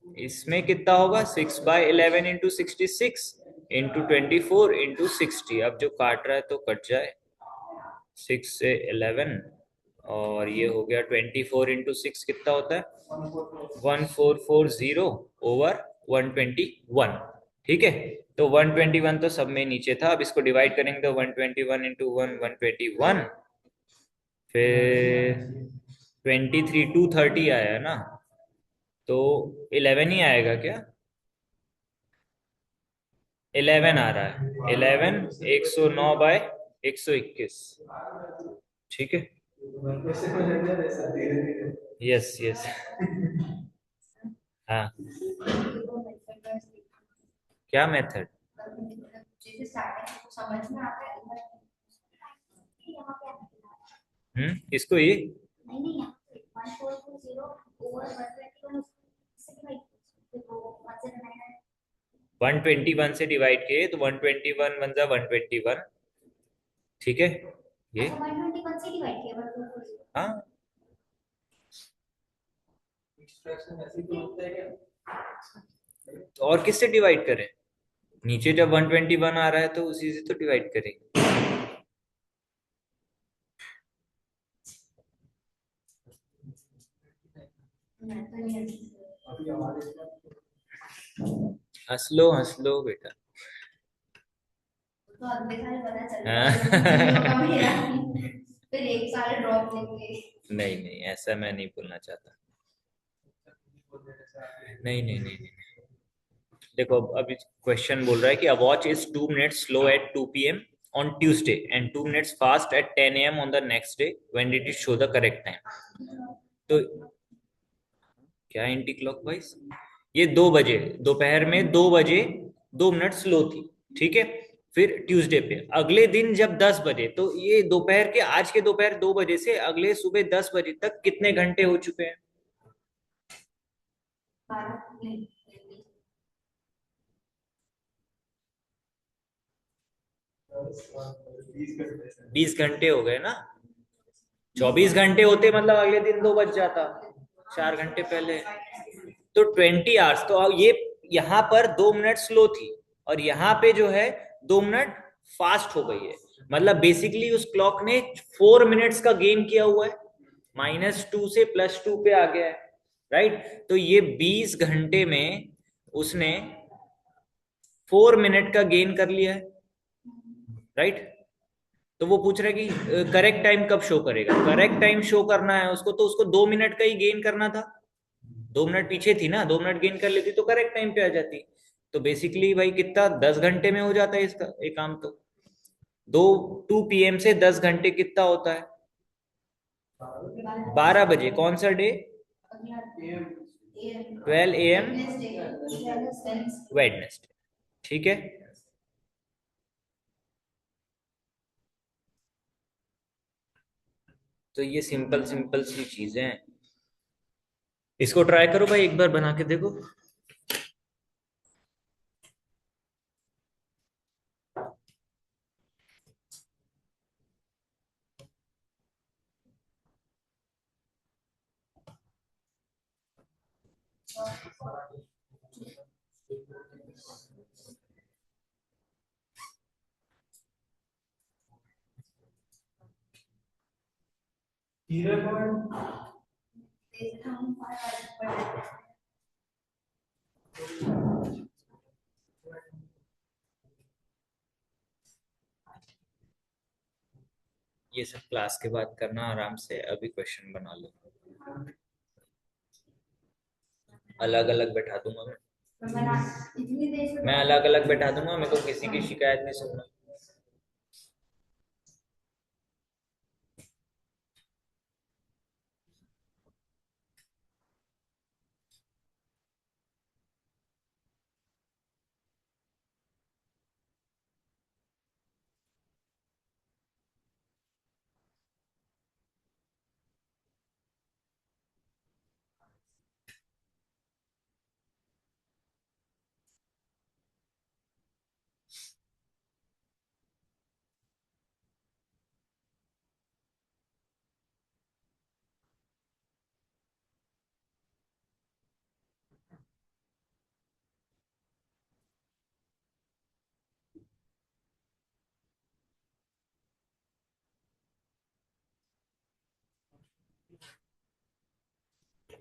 इसमें कितना होगा, 6/11 × 66 × 24 × 60। अब जो काट रहा है तो कट जाए, 6 से 11, और ये हो गया 24 × 6, कितना होता है, 1440/121। ठीक है, तो 121 तो सब में नीचे था, अब इसको डिवाइड करेंगे तो 121 × 1 121, फिर 23 230 आया ना, तो 11 ही आएगा क्या, 11 आ रहा है, 11 109/121। ठीक है, वैसे हो जाएगा ऐसा धीरे धीरे। Yes yes. हाँ, क्या मेथड? जैसे स्टार्टिंग समझ में आता है यहाँ पे इसको ये नहीं नहीं यहाँ पे 1420 121 से डिवाइड किए तो 121 बन जा 121। ठीक है, ये अच्छा 121 से डिवाइड किया 1440। हाँ, एक्सट्रैक्शन ऐसे तो होता है क्या? तो और किससे डिवाइड करें, नीचे जब 121 आ रहा है तो उसी से तो डिवाइड करेंगे। मैं तो नहीं अभी हमारे हंस लो बेटा। तो अगले साल पता चलेगा हाँ। मेरा फिर एक साल ड्रॉप लेंगे। नहीं नहीं, ऐसा मैं नहीं बोलना चाहता। नहीं नहीं नहीं नहीं, देखो अभी क्वेश्चन बोल रहा है कि a watch is 2 minutes slow eight 2 p.m. On Tuesday and 2 minutes fast at 10 a.m. On the next day, when did it show the correct time. तो क्या एंटी क्लॉकवाइज, ये 2 बजे, दोपहर में 2 बजे 2 मिनट स्लो थी। ठीक है, फिर ट्यूसडे पे अगले दिन जब 10 बजे, तो ये दोपहर के, आज के दोपहर 2 बजे से अगले सुबह 10 बजे तक कितने घंटे हो चुके हैं? 20 घंटे 20 घंटे हो गए ना, 24 घंटे होते मतलब अगले दिन 2 बज जाता, 4 घंटे पहले। तो 20 आवर्स, तो अब ये यहाँ पर 2 मिनट स्लो थी और यहाँ पे जो है 2 मिनट फास्ट हो गई है, मतलब बेसिकली उस क्लॉक ने 4 मिनट्स का गेन किया हुआ है, -2 से +2 पे आ गया है, राइट। तो ये 20 घंटे में उसने 4 मिनट का गेन कर लिया है, राइट। तो वो पूछ रहा है कि करेक्ट टाइम कब शो करेगा, करेक्ट टाइम शो करना है उसको, तो उसको 2 मिनट का ही गेन करना था, 2 मिनट पीछे थी ना, 2 मिनट गेन कर लेती तो करेक्ट टाइम पे आ जाती। तो बेसिकली भाई कितना, 10 घंटे में हो जाता है इसका एक काम तो, दो 2 p.m. से 10 घंटे कितना होता है, 12 बजे, कौन सा डे, 12 a.m. वेडनेसडे। ठीक है, तो ये सिंपल सिंपल सी चीजें हैं, इसको ट्राई करो भाई, एक बार बना के देखो। हीरो पॉइंट ये सब क्लास के बाद करना आराम से, अभी क्वेश्चन बना लो। अलग अलग बैठा दूंगा बना इतनी देर से मैं अलग अलग बैठा दूंगा, मेरे को किसी की शिकायत नहीं सुनना।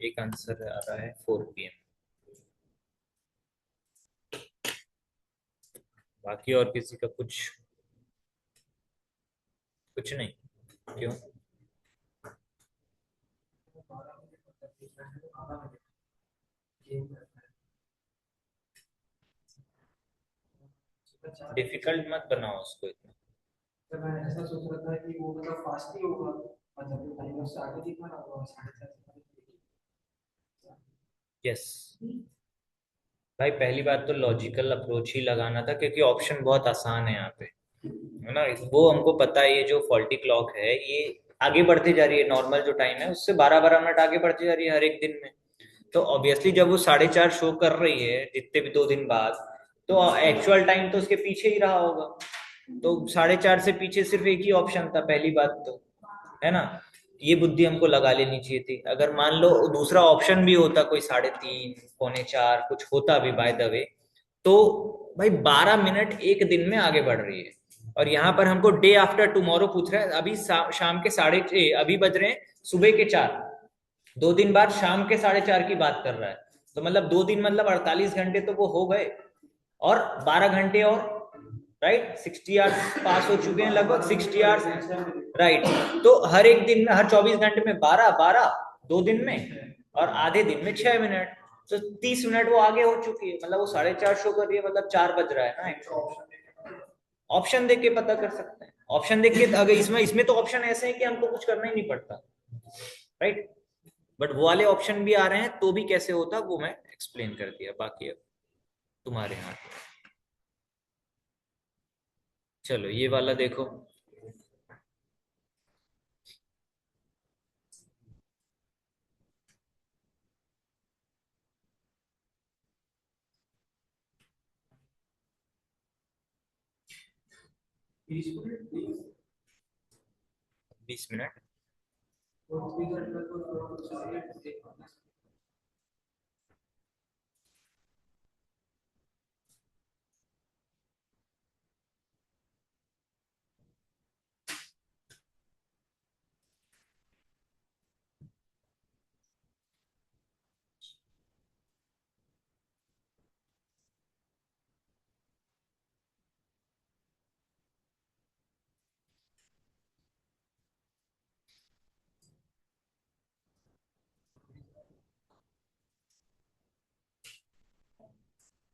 एक आंसर आ रहा है 4 PM। बाकी और किसी का कुछ कुछ नहीं? क्यों? डिफिकल्ट मत बनाओ उसको इतना। तो मैं ऐसा सोच रहा था कि वो मतलब फास्ट ही होगा, मतलब वो टाइमर से आगे दिखा रहा होगा, 4:30 यस भाई, पहली बात तो लॉजिकल अप्रोच ही लगाना था, क्योंकि ऑप्शन बहुत आसान है यहाँ पे, है ना। वो हमको पता है, ये जो फॉल्टी क्लॉक है ये आगे बढ़ती जा रही है, नॉर्मल जो टाइम है उससे 12-12 मिनट आगे बढ़ती जा रही है हर एक दिन में। तो ऑब्वियसली जब वो 4:30 शो कर रही है जितने भी 2 दिन बाद, तो एक्चुअल टाइम तो उसके पीछे ही रहा होगा। तो 4:30 से पीछे सिर्फ एक ही ऑप्शन था, पहली बात तो, है ना। ये बुद्धि हमको लगा लेनी चाहिए थी। अगर मान लो दूसरा ऑप्शन भी होता, कोई 3:30 4:45 कुछ होता भी बाय द वे, तो भाई 12 मिनट एक दिन में आगे बढ़ रही है। और यहाँ पर हमको डे आफ्टर टुमारो पूछ रहा है, अभी शाम के 6:30, अभी बज रहे हैं सुबह के 4, 2 दिन बाद शाम के 4:30 की बात कर रहा है। तो मतलब 2 दिन मतलब 48 घंटे तो वो हो गए, और 12 घंटे और, राइट, 60 आवर्स पास हो चुके हैं, लगभग 60 आवर्स, राइट। तो हर एक दिन में, हर 24 घंटे में 12-12, 2 दिन में, और आधे दिन में 6 मिनट, तो 30 मिनट वो आगे हो चुकी है। मतलब वो 4:30 शो कर रही है, मतलब 4 बज रहा है ना। ऑप्शन देख के पता कर सकते हैं, ऑप्शन देख के। अगर इसमें इसमें तो ऑप्शन ऐसे हैं कि हमको कुछ करना ही नहीं पड़ता, राइट। बट वो वाले ऑप्शन भी आ रहे हैं, तो भी कैसे होता वो मैं एक्सप्लेन कर दिया। बाकी अब तुम्हारे हाथ में। चलो ये वाला देखो। 20 मिनट।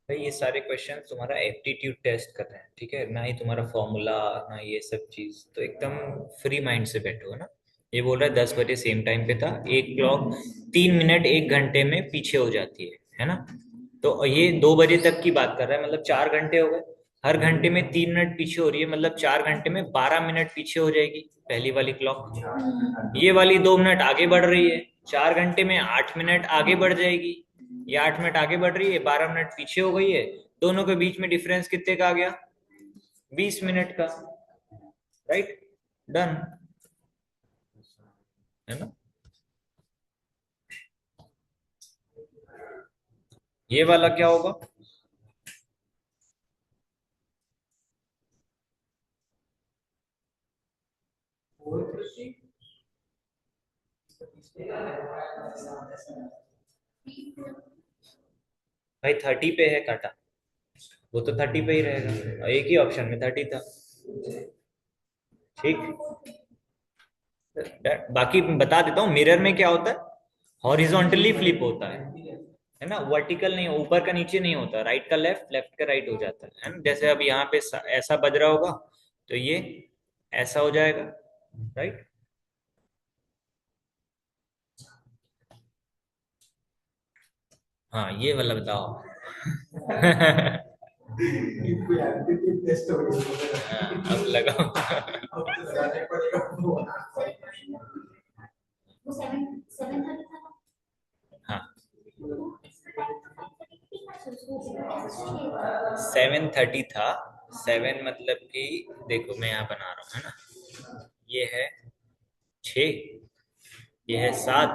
भाई ये सारे क्वेश्चन तुम्हारा एप्टीट्यूड टेस्ट कर रहे हैं, ठीक है ना, ही तुम्हारा फॉर्मूला ना ये सब चीज। तो एकदम फ्री माइंड से बैठो, है ना। ये बोल रहा है 10 बजे सेम टाइम पे था, एक क्लॉक 3 मिनट 1 घंटे में पीछे हो जाती है ना। तो ये 2 बजे तक की बात कर रहा है, मतलब 4 घंटे हो गए। हर घंटे में 3 मिनट पीछे हो रही है, मतलब 4 घंटे में 12 मिनट पीछे हो जाएगी पहली वाली क्लॉक। ये वाली 2 मिनट आगे बढ़ रही है, 4 घंटे में 8 मिनट आगे बढ़ जाएगी। ये 8 मिनट आगे बढ़ रही है, 12 मिनट पीछे हो गई है। दोनों के बीच में डिफरेंस कितने का आ गया? 20 मिनट का, राइट। डन, है ना। ये वाला क्या होगा? भाई 30 पे है काटा, वो तो 30 पे ही रहेगा, और एक ही ऑप्शन में 30 था, ठीक। बाकी बता देता हूँ, मिरर में क्या होता है, हॉरिजॉन्टली फ्लिप होता है ना, वर्टिकल नहीं, ऊपर का नीचे नहीं होता, राइट का लेफ्ट, लेफ्ट का राइट हो जाता है ना। जैसे अब यहाँ पे ऐसा बज रहा होगा तो ये ऐसा हो जाएगा, राइट। हाँ ये वाला बताओ। कोई एप्टीट्यूड टेस्ट हो हाँ, गया। अब लगाओ। अब तो लगाने पड़ेगा वो। वो सेवन सेवन थर्टी था ना? हाँ तो उसको 7:30 था, 7 मतलब कि देखो मैं यहाँ बना रहा हूँ है ना, ये है 6, ये है 7,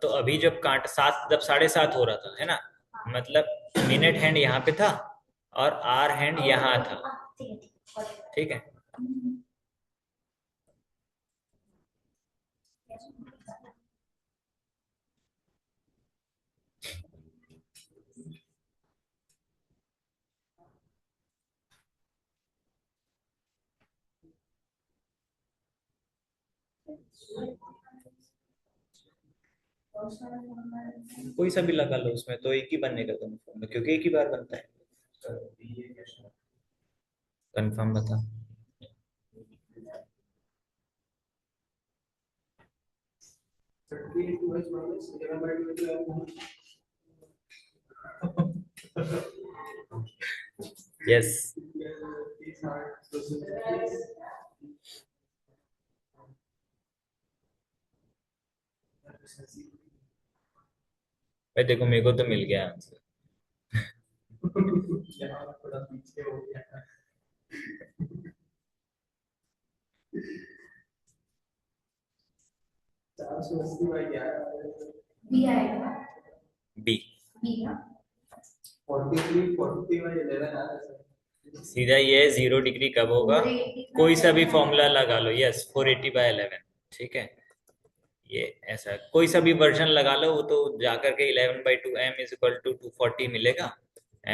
तो अभी जब काट 7, जब 7:30 हो रहा था है ना, मतलब मिनट हैंड यहाँ पे था और आर हैंड यहाँ था, ठीक है। कोई सा भी लगा लो उसमें, तो एक ही बनने का कंफर्म, क्योंकि एक ही बार बनता है। कंफर्म बता। 38 minus 11/12 yes. is hard. So भाई देखो मेरे को तो मिल गया आंसर। यहाँ थोड़ा पीछे हो गया। 480/11 बी आएगा। बी। बी ना? 43/40/11 आ रहा है। सीधा ये 0 डिग्री कब होगा, कोई सा भी फॉर्मूला लगा लो, यस 480/11, ठीक है। ये ऐसा कोई सा भी वर्जन लगा लो, वो तो जाकर के 11/2 m इज इक्वल टू 240 मिलेगा,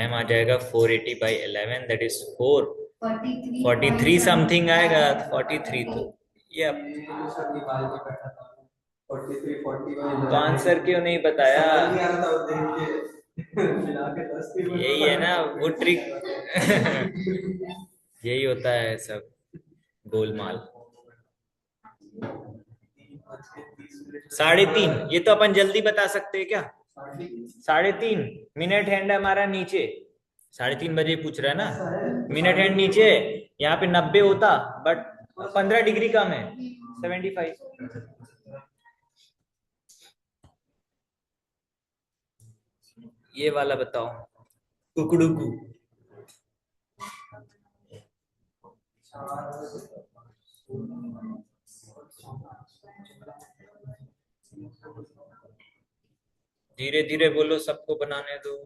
m आ जाएगा 480/11, दैट इज 4 43 समथिंग आएगा, 43 तो ये ये सब निकाल के बैठा था 43/40/11 तो आंसर क्यों नहीं बताया। समझ नहीं आ रहा था वो देख के मिला के 10 के यही है ना वो ट्रिक। यही होता है सब गोलमाल। 3:30, ये तो अपन जल्दी बता सकते हैं क्या। 3:30 मिनट हैंड है हमारा नीचे, 3:30 बजे पूछ रहा है ना, मिनट हैंड नीचे, यहाँ पे 90 होता, बट 15 डिग्री कम है, 75। ये वाला बताओ, कुकड़ुकू। धीरे धीरे बोलो, सबको बनाने दो,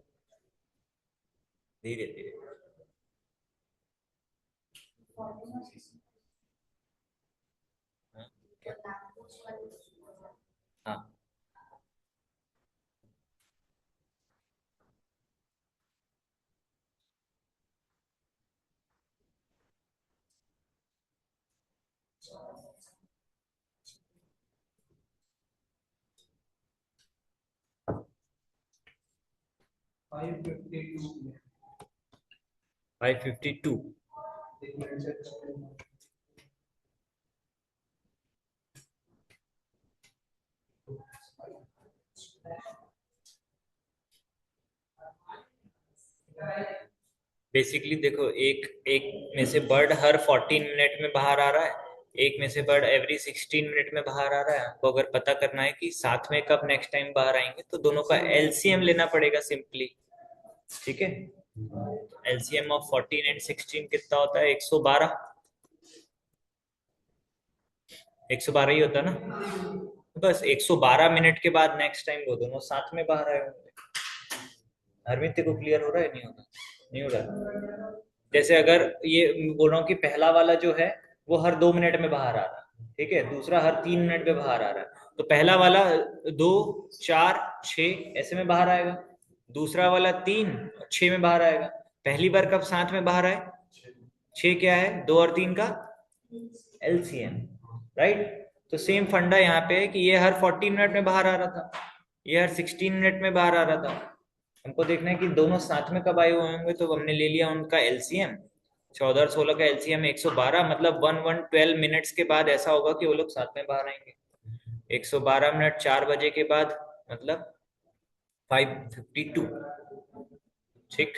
धीरे धीरे। हाँ 552 5:52। एक मिनट से चेक करूंगा। बेसिकली देखो, एक एक में से बर्ड हर 14 मिनट में बाहर आ रहा है, एक में से बर्ड एवरी 16 मिनट में बाहर आ रहा है। आपको अगर पता करना है कि साथ में कब नेक्स्ट टाइम बाहर आएंगे, तो दोनों का एलसीएम लेना पड़ेगा सिंपली, ठीक है। एलसीएम ऑफ 14 and 16 कितना होता है, 112। 112 ही होता है ना, बस 112 मिनट के बाद नेक्स्ट टाइम वो दोनों साथ में बाहर आए होंगे। हरमित को क्लियर हो रहा है, नहीं हो रहा, नहीं हो रहा। जैसे अगर ये बोल रहा हूँ कि पहला वाला जो है वो हर 2 मिनट में बाहर आ रहा है, ठीक है, दूसरा हर 3 मिनट में बाहर आ रहा है, तो पहला वाला 2, 4, 6 ऐसे में बाहर आएगा, दूसरा वाला 3, 6 में बाहर आएगा। पहली बार कब साथ में बाहर आए, 6 क्या है, 2 और 3 का एलसीएम, राइट। तो सेम फंडा यहाँ पे है कि ये हर 14 मिनट में बाहर आ रहा था, ये हर 16 मिनट में बाहर आ रहा था। हमको देखना है कि दोनों साथ में कब आए हुए होंगे, तो हमने ले लिया उनका एलसीएम। 14 और 16 का एलसीएम 112, मतलब 12 मिनट्स के बाद ऐसा होगा कि वो लोग साथ में बाहर आएंगे। 112 मिनट 4 बजे के बाद, मतलब 5:52। ठीक।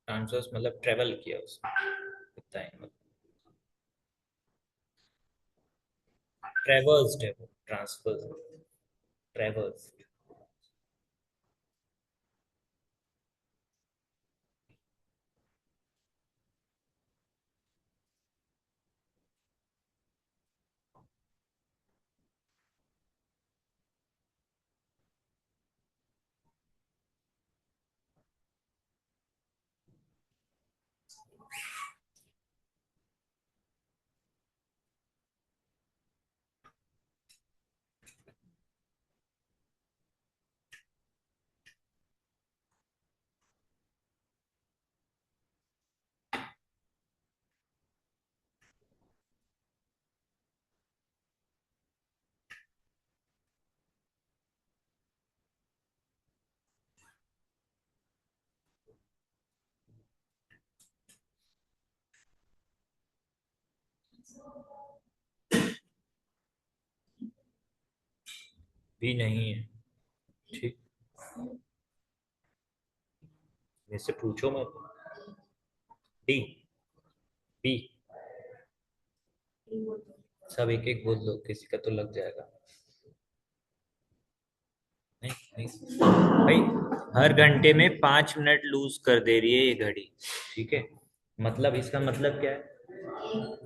ट्रांसवर्स मतलब ट्रेवल किया उसमें कितना है, ट्रेवर्स्ड है वो, ट्रांसफर्स, ट्रेवर्स। भी नहीं है। ठीक। मेरे से पूछो मत। डी। बी। सब एक एक बोल दो, किसी का तो लग जाएगा। नहीं नहीं भाई, हर घंटे में 5 मिनट लूज कर दे रही है ये घड़ी। ठीक है, मतलब इसका मतलब क्या है,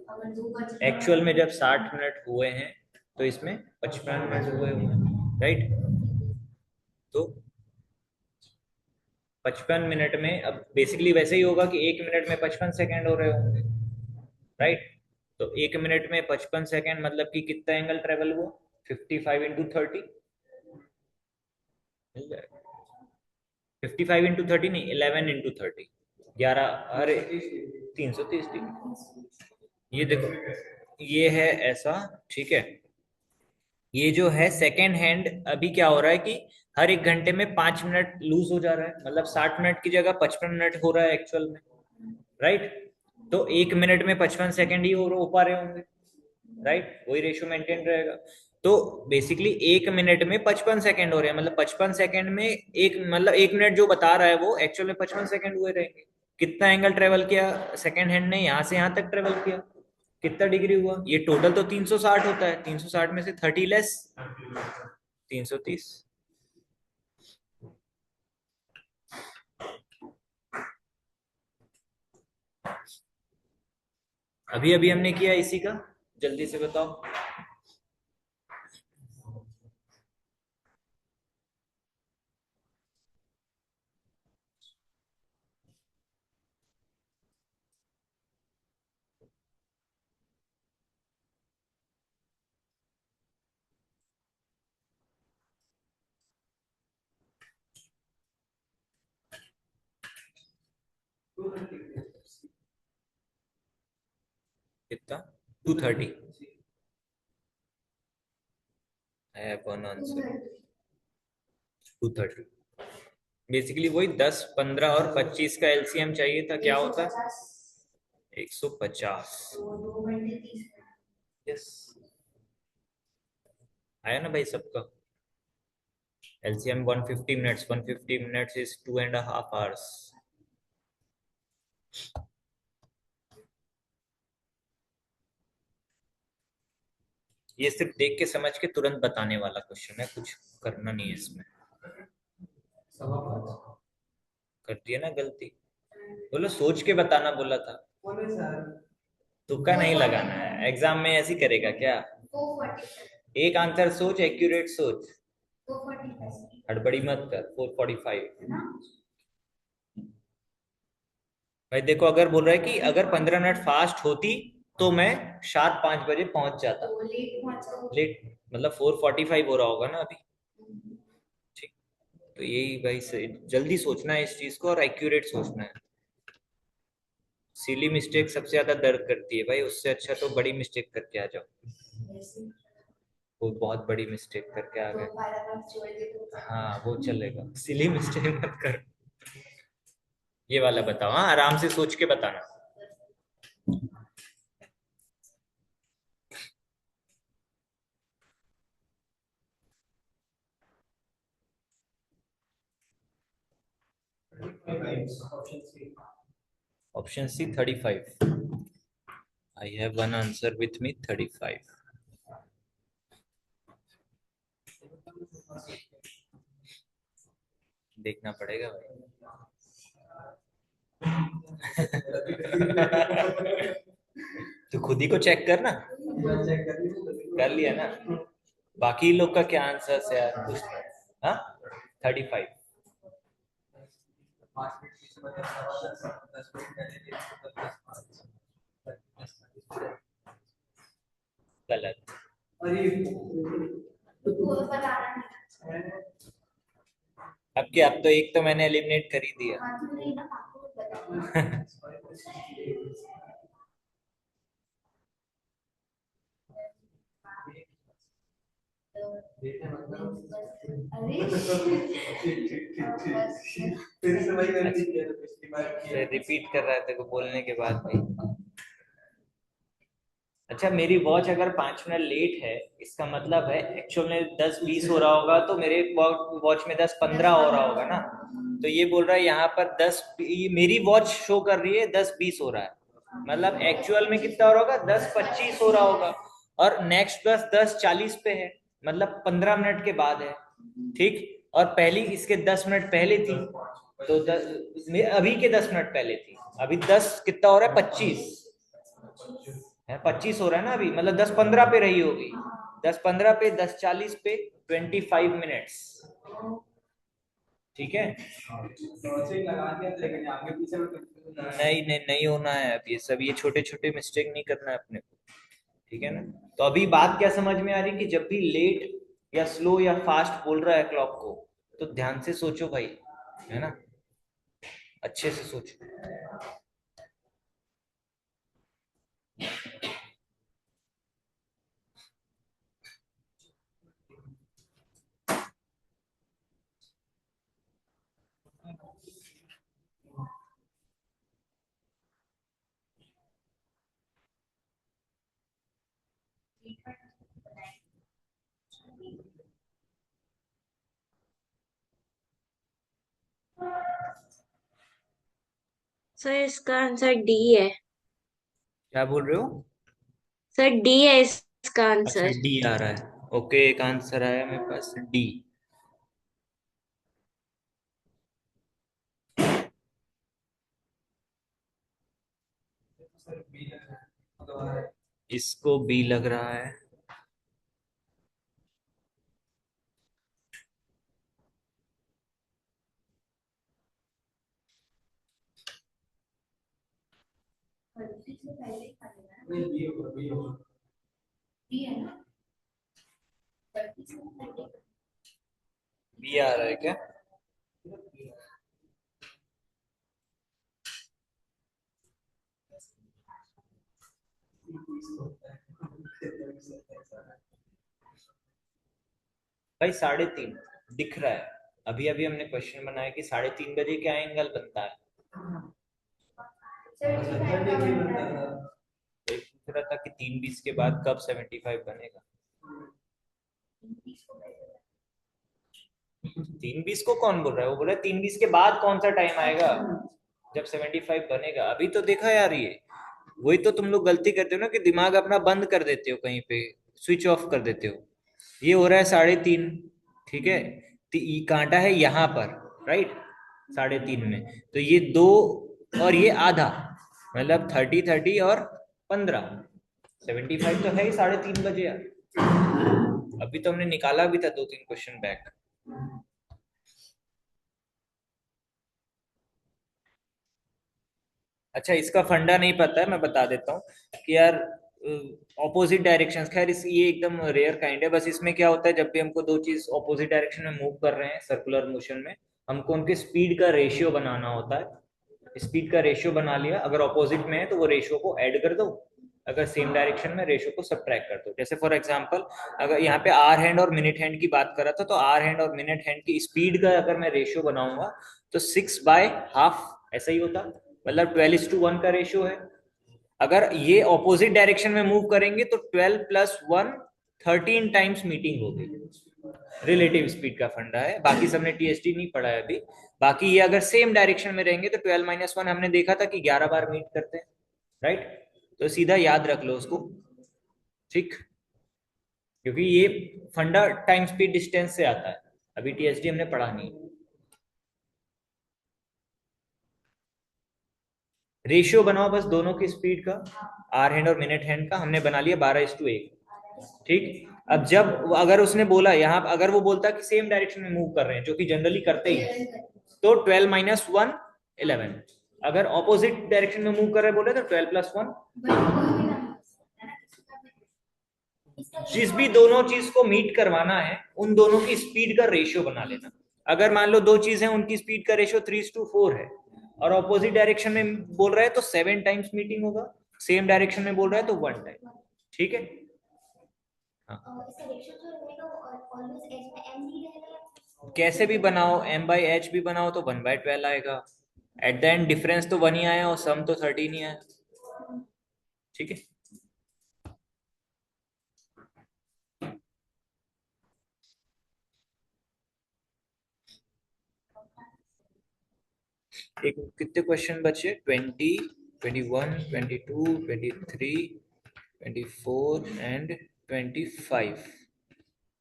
अगर 2 बज एक्चुअल में जब 60 मिनट हुए हैं तो इसमें 55 मिनट हुए हुए हैं, राइट। तो 55 मिनट में अब बेसिकली वैसे ही होगा कि 1 मिनट में 55 सेकेंड हो रहे होंगे, राइट। तो 1 मिनट में 55 सेकेंड मतलब कि कितना एंगल ट्रेवल हुआ, 55 × 30 मिल जाएगा। 55 × 30 नहीं, 11 × 30, 11, अरे 330 डिग्री। ये देखो, ये है ऐसा। ठीक है, ये जो है सेकेंड हैंड, अभी क्या हो रहा है कि हर 1 घंटे में 5 मिनट लूज हो जा रहा है, मतलब 60 मिनट की जगह 55 मिनट हो रहा है एक्चुअल में, राइट। तो 1 मिनट में 55 सेकेंड ही हो पा रहे होंगे, राइट, वही रेशियो मेंटेन रहेगा। तो बेसिकली 1 मिनट में 55 सेकेंड हो रहे हैं, मतलब 55 सेकेंड में एक, मतलब 1 मिनट जो बता रहा है वो एक्चुअल में 55 सेकेंड हुए रहेंगे। कितना एंगल ट्रेवल किया सेकेंड हैंड ने, यहाँ से यहाँ तक ट्रेवल किया, कितना डिग्री हुआ, ये टोटल तो 360 होता है, 360 में से 30 लेस, 330। अभी अभी हमने किया इसी का, जल्दी से बताओ। कितना, 230 है वन आंसर, 230। बेसिकली वही 10, 15 और 25 का एलसीएम चाहिए था, क्या होता है, 150। 2 घंटे 30 मिनट। यस, आया ना भाई सबका। LCM 150 minutes, 150 minutes is 2.5 hours. ये सिर्फ देख के समझ के तुरंत बताने वाला क्वेश्चन है, कुछ करना नहीं है इसमें। सवा पाँच कर दिया ना गलती, बोलो सोच के बताना बोला था। बोले सर। तुक्का नहीं लगाना है, एग्जाम में ऐसी करेगा क्या। 440 एक आंसर सोच, एक्यूरेट सोच, 440 हड़बड़ी मत कर। 445। है ना। भाई देखो, अगर बोल रहा है कि अगर 15 मिनट फास्ट होती तो मैं शार्प 5 बजे पहुंच जाता। तो लेट पहुंचा। लेट मतलब 4:45 हो रहा होगा ना अभी। ठीक। तो यही भाई जल्दी सोचना है इस चीज को और एक्यूरेट सोचना है। सिली मिस्टेक सबसे ज्यादा दर्द करती है भाई, उससे अच्छा तो बड़ी मिस्टेक करके आ जाओ। ऐसे वो बहुत बड़ी मिस्टेक करके आ तो गए। पैराग्राफ छोड़ दे तो हाँ वो चलेगा, सिली मिस्टेक मत कर। ये वाला बताओ, हाँ आराम से सोच के बताना। Option C. Option C 35। I have one answer with me 35। देखना पड़ेगा भाई। तो खुद ही को चेक करना। चेक कर ली कर लिया ना। बाकी लोग का क्या आंसर है यार कुछ। हाँ 35। 5 मिनट पीछे बता 10 मिनट पहले 10 गलत। अरे वो बताना नहीं। अब क्या, अब तो एक तो मैंने एलिमिनेट कर ही दिया। हाँ तो नहीं ना आपको बताना। अरे फिर से वही गलती किया जो पिछली बार की है। रिपीट कर रहा है तेरे को बोलने के बाद भी। अच्छा, मेरी वॉच अगर 5 मिनट लेट है, इसका मतलब है एक्चुअल में 10:20 हो रहा होगा, तो मेरे वॉच में 10:15 हो रहा होगा ना। तो ये बोल रहा है यहाँ पर 10, मेरी वॉच शो कर रही है 10:20 हो रहा है, मतलब एक्चुअल में कितना हो रहा होगा, 10:25 हो रहा होगा। और नेक्स्ट बस 10:40 पे है, मतलब 15 मिनट के बाद है। ठीक। और पहली इसके 10 मिनट पहले थी, तो अभी के 10 मिनट पहले थी। अभी 10 कितना हो रहा है, 25 है, 25 हो रहा है ना अभी, मतलब 10:15 पे रही होगी। 10:15 पे, 10:40 पे, 25 मिनट्स। ठीक है। लॉजिक लगा दिया था, लेकिन आगे पीछे में कंफ्यूजन आ रहा है। नहीं नहीं नहीं होना है अब ये सब, ये छोटे छोटे मिस्टेक नहीं करना है अपने को। ठीक है ना। तो अभी बात क्या समझ में आ रही कि जब भी लेट या स्लो या फास्ट बोल रहा है क्लॉक को, तो ध्यान से सोचो भाई, है ना, अच्छे से सोचो। सर इसका आंसर डी है। क्या बोल रहे हो? सर डी है इसका अच्छा आंसर। डी आ रहा है, ओके, एक आंसर आया मेरे पास डी। सर बी लग रहा है। इसको बी लग रहा है। गलती से पहले ही कर लेना। नहीं बी होगा, बी होगा। बी है ना। गलती से पहले। बी आ रहा है क्या? भाई 3:30 दिख रहा है। अभी अभी हमने क्वेश्चन बनाया कि 3:30 बजे क्या एंगल बनता है। तो एक पूछ रहा था कि 3:20 के बाद कब 75 बनेगा। 3:20 को कौन बोल रहा है? वो बोल रहा है 3:20 के बाद कौन सा टाइम आएगा जब 75 बनेगा। अभी तो देखा यार, ये वही तो तुम लोग गलती करते हो ना, कि दिमाग अपना बंद कर देते हो कहीं पे, स्विच ऑफ कर देते हो। ये हो रहा है 3:30। ठीक है। तो ये कांटा है यहाँ पर, राइट, 3:30 में। तो ये दो और ये आधा, मतलब 30 30 और 15, 75 तो है ही 3:30 बजे यार। अभी तो हमने निकाला भी था 2 3 क्वेश्चन बैक। अच्छा, इसका फंडा नहीं पता है, मैं बता देता हूँ कि यार ऑपोजिट डायरेक्शंस, खैर इस ये एकदम रेयर काइंड है। बस इसमें क्या होता है, जब भी हमको दो चीज ऑपोजिट डायरेक्शन में मूव कर रहे हैं सर्कुलर मोशन में, हमको उनके स्पीड का रेशियो बनाना होता है। स्पीड का रेशियो बना लिया, अगर ऑपोजिट में है तो वो रेशियो को ऐड कर दो, अगर सेम डायरेक्शन में रेशियो को सब्ट्रैक्ट कर दो। जैसे फॉर एग्जांपल अगर यहाँ पे आर हैंड और मिनट हैंड की बात कर रहा था, तो आर हैंड और मिनट हैंड की स्पीड का अगर मैं रेशियो बनाऊंगा तो 6/2 ऐसा ही होता, मतलब 12:1 का रेशियो है। अगर ये ऑपोजिट डायरेक्शन में मूव करेंगे तो 12 + 1 13 टाइम्स मीटिंग होगी। रिलेटिव स्पीड का फंडा है, बाकी सबने टीएसटी नहीं पढ़ा है अभी। बाकी ये अगर सेम डायरेक्शन में रहेंगे तो 12 - 1 हमने देखा था कि 11 बार मीट करते हैं, राइट। तो सीधा याद रख लो उसको, ठीक, क्योंकि ये फंडा टाइम स्पीड डिस्टेंस से आता है, अभी टीएसडी हमने पढ़ा नहीं। रेशियो बनाओ बस दोनों की स्पीड का, आर हैंड और मिनट हैंड का, हमने बना लिया 12:1, ठीक। अब जब अगर उसने बोला यहाँ, अगर वो बोलता कि सेम डायरेक्शन में मूव कर रहे हैं, जो कि जनरली करते ही है, तो 12 - 1 11। अगर ऑपोजिट डायरेक्शन में मूव कर रहे बोले तो 12 + 1। जिस भी दोनों चीज को मीट करवाना है उन दोनों की स्पीड का रेशियो बना लेना। अगर मान लो दो चीजें उनकी स्पीड का रेशियो 3:4 है, और ऑपोजिट डायरेक्शन में बोल रहा है तो 7 टाइम्स मीटिंग होगा, सेम डायरेक्शन में बोल रहा है तो 1 टाइम, ठीक है। हाँ, इसका रेशियो जो रहेगा वो ऑलवेज एच में एम ही रहेगा। कैसे भी बनाओ, m/h भी बनाओ तो 1/12 आएगा। एट द एंड डिफरेंस तो 1 ही आया और सम तो 13 ही आया, ठीक है। एक कितने क्वेश्चन बचे, 20, 21, 22, 23, 24 एंड 25,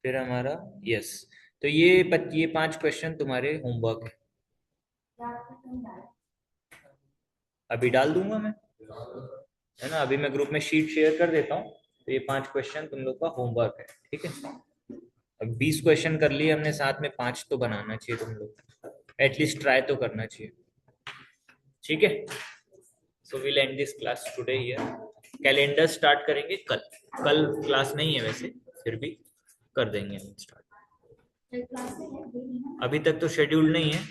फिर हमारा यस। तो ये 5 क्वेश्चन तुम्हारे होमवर्क है, अभी डाल दूंगा मैं, है ना। अभी मैं ग्रुप में शीट शेयर कर देता हूँ, तो ये 5 क्वेश्चन तुम लोग का होमवर्क है, ठीक है। अब 20 क्वेश्चन कर लिए हमने, साथ में 5 तो बनाना चाहिए तुम लोग, एटलीस्ट ट्राई तो करना चाहिए, ठीक है। So will and this class today here. Calendar start करेंगे कल, कल क्लास नहीं है वैसे, फिर भी कर देंगे हम स्टार्ट। अभी तक तो शेड्यूल नहीं है।